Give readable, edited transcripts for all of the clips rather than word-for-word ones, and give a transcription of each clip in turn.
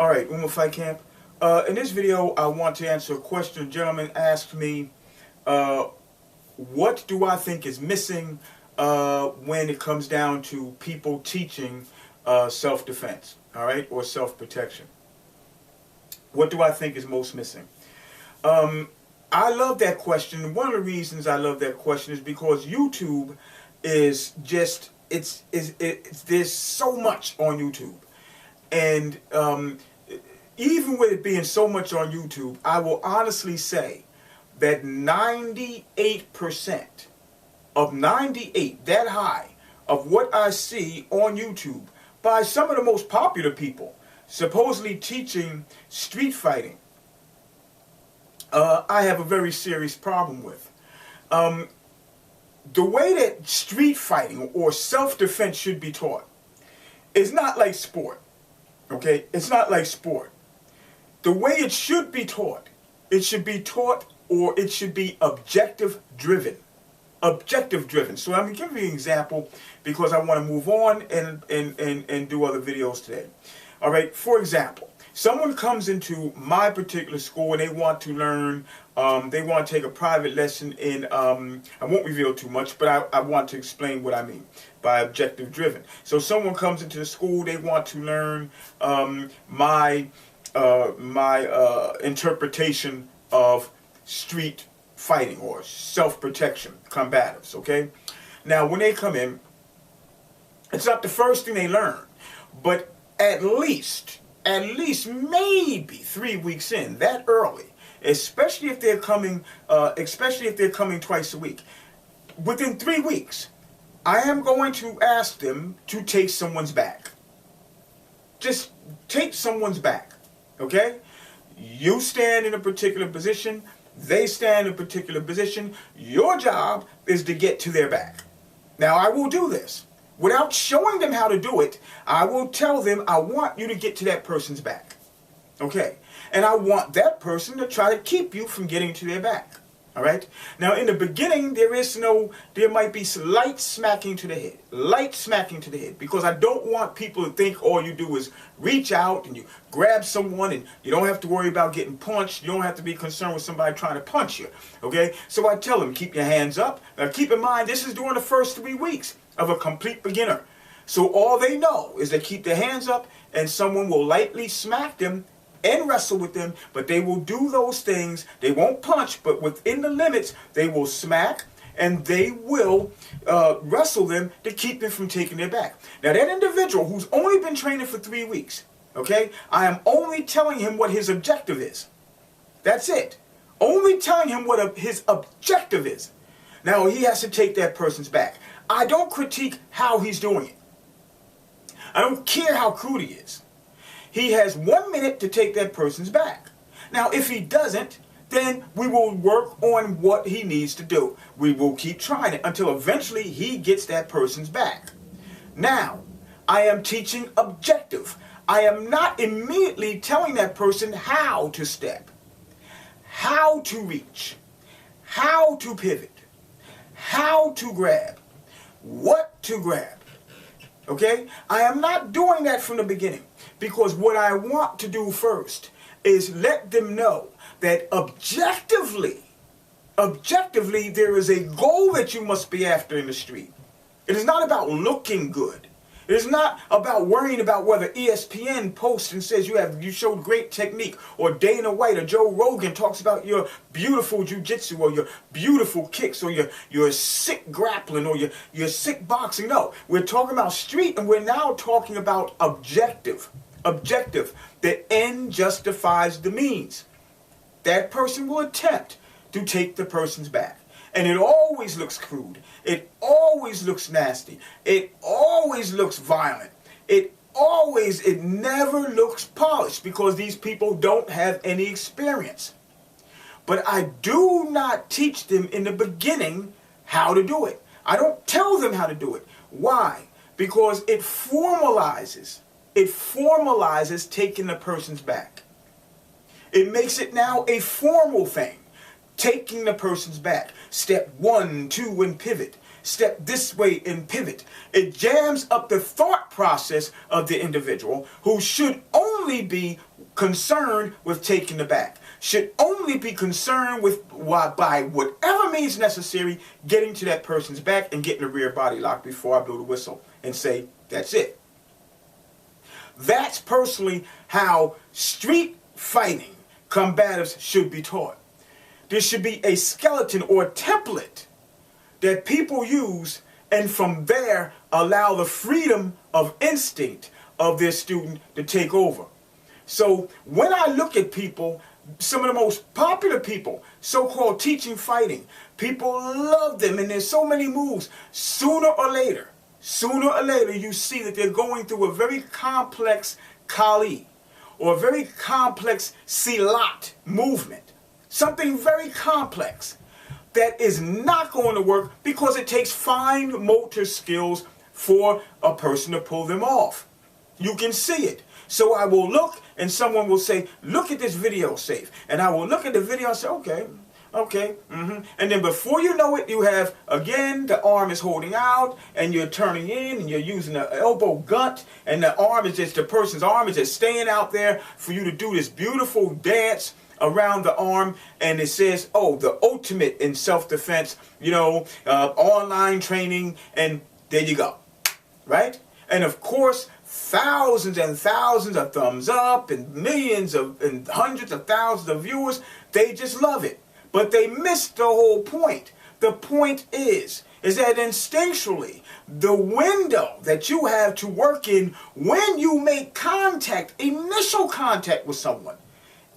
Alright, Uma Fight Camp. In this video, I want to answer a question. A gentleman asked me, what do I think is missing when it comes down to people teaching self-defense, alright, or self-protection? What do I think is most missing? I love that question. One of the reasons I love that question is because YouTube is just, there's so much on YouTube. And even with it being so much on YouTube, I will honestly say that 98% of 98, that high, of what I see on YouTube by some of the most popular people supposedly teaching street fighting, I have a very serious problem with. The way that street fighting or self-defense should be taught is not like sport. Okay? It's not like sport. The way it should be taught, it should be taught, or it should be objective driven. Objective driven. So I'm going to give you an example because I want to move on and do other videos today. Alright, for example, someone comes into my particular school and they want to learn, they want to take a private lesson in, I won't reveal too much, but I want to explain what I mean by objective driven. So someone comes into the school, they want to learn my interpretation of street fighting or self-protection, combatives, okay? Now, when they come in, it's not the first thing they learn, but at least maybe 3 weeks in, that early, especially if they're coming twice a week. Within 3 weeks, I am going to ask them to take someone's back. Just take someone's back, okay? You stand in a particular position, they stand in a particular position. Your job is to get to their back. Now, I will do this. Without showing them how to do it, I will tell them, I want you to get to that person's back. Okay? And I want that person to try to keep you from getting to their back. Alright? Now, in the beginning, there might be light smacking to the head. Light smacking to the head. Because I don't want people to think all you do is reach out and you grab someone and you don't have to worry about getting punched. You don't have to be concerned with somebody trying to punch you. Okay? So I tell them, keep your hands up. Now, keep in mind, this is during the first 3 weeks of a complete beginner. So all they know is they keep their hands up and someone will lightly smack them and wrestle with them, but they will do those things. They won't punch, but within the limits, they will smack and they will wrestle them to keep them from taking their back. Now that individual who's only been training for 3 weeks, okay, I am only telling him what his objective is. That's it. Only telling him what his objective is. Now he has to take that person's back. I don't critique how he's doing it. I don't care how crude he is. He has 1 minute to take that person's back. Now, if he doesn't, then we will work on what he needs to do. We will keep trying it until eventually he gets that person's back. Now, I am teaching objective. I am not immediately telling that person how to step, how to reach, how to pivot, how to grab, what to grab. Okay? I am not doing that from the beginning because what I want to do first is let them know that objectively there is a goal that you must be after in the street. It is not about looking good. It is not about worrying about whether ESPN posts and says you showed great technique, or Dana White or Joe Rogan talks about your beautiful jiu-jitsu or your beautiful kicks or your sick grappling or your sick boxing. No, we're talking about street, and we're now talking about objective. Objective. The end justifies the means. That person will attempt to take the person's back. And it always looks crude. It always looks nasty. It always looks violent. It never looks polished because these people don't have any experience. But I do not teach them in the beginning how to do it. I don't tell them how to do it. Why? Because it formalizes taking the person's back. It makes it now a formal thing. Taking the person's back. Step 1, 2, and pivot. Step this way and pivot. It jams up the thought process of the individual who should only only be concerned with taking the back. Should only be concerned with, by whatever means necessary, getting to that person's back and getting the rear body lock before I blow the whistle and say, that's it. That's personally how street fighting combatives should be taught. There should be a skeleton or template that people use, and from there allow the freedom of instinct of their student to take over. So when I look at people, some of the most popular people, so-called teaching fighting, people love them and there's so many moves. Sooner or later, you see that they're going through a very complex Kali or a very complex Silat movement. Something very complex that is not going to work because it takes fine motor skills for a person to pull them off. You can see it. So I will look and someone will say, look at this video safe. And I will look at the video and say, okay, And then before you know it, you have, again, the arm is holding out and you're turning in and you're using the elbow gut and the arm is just, the person's arm is just staying out there for you to do this beautiful dance around the arm, and it says, oh, the ultimate in self-defense, online training, and there you go, right? And of course, thousands and thousands of thumbs up and millions of and hundreds of thousands of viewers, they just love it. But they missed the whole point. The point is that instinctually, the window that you have to work in when you make contact, initial contact with someone,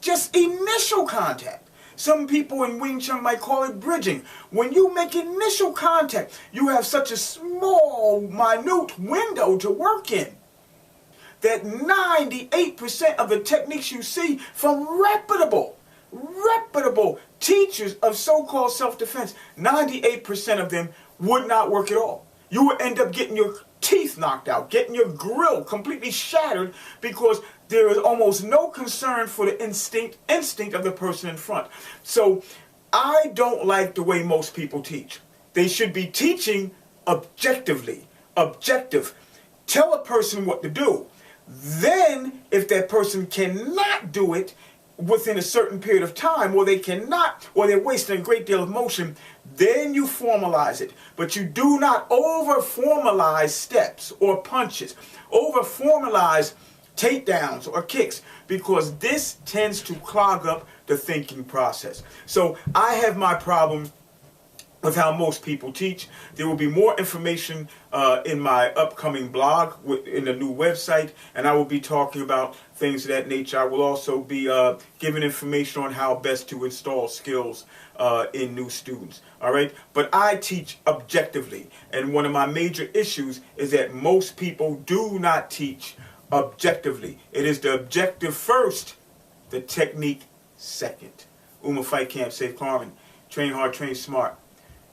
just initial contact. Some people in Wing Chun might call it bridging. When you make initial contact, you have such a small, minute window to work in that 98% of the techniques you see from reputable teachers of so-called self-defense, 98% of them would not work at all. You would end up getting your teeth knocked out, getting your grill completely shattered because there is almost no concern for the instinct of the person in front. So I don't like the way most people teach. They should be teaching objectively. Objective. Tell a person what to do. Then, if that person cannot do it within a certain period of time, or they cannot, or they're wasting a great deal of motion, then you formalize it. But you do not over-formalize steps or punches, over-formalize takedowns or kicks, because this tends to clog up the thinking process. So I have my problem with how most people teach. There will be more information in my upcoming blog, in the new website, and I will be talking about things of that nature. I will also be giving information on how best to install skills in new students. All right, but I teach objectively, and one of my major issues is that most people do not teach objectively. It is the objective first, the technique second. Fight Camp, Safe Carmen. Train hard, train smart.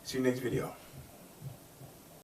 See you next video.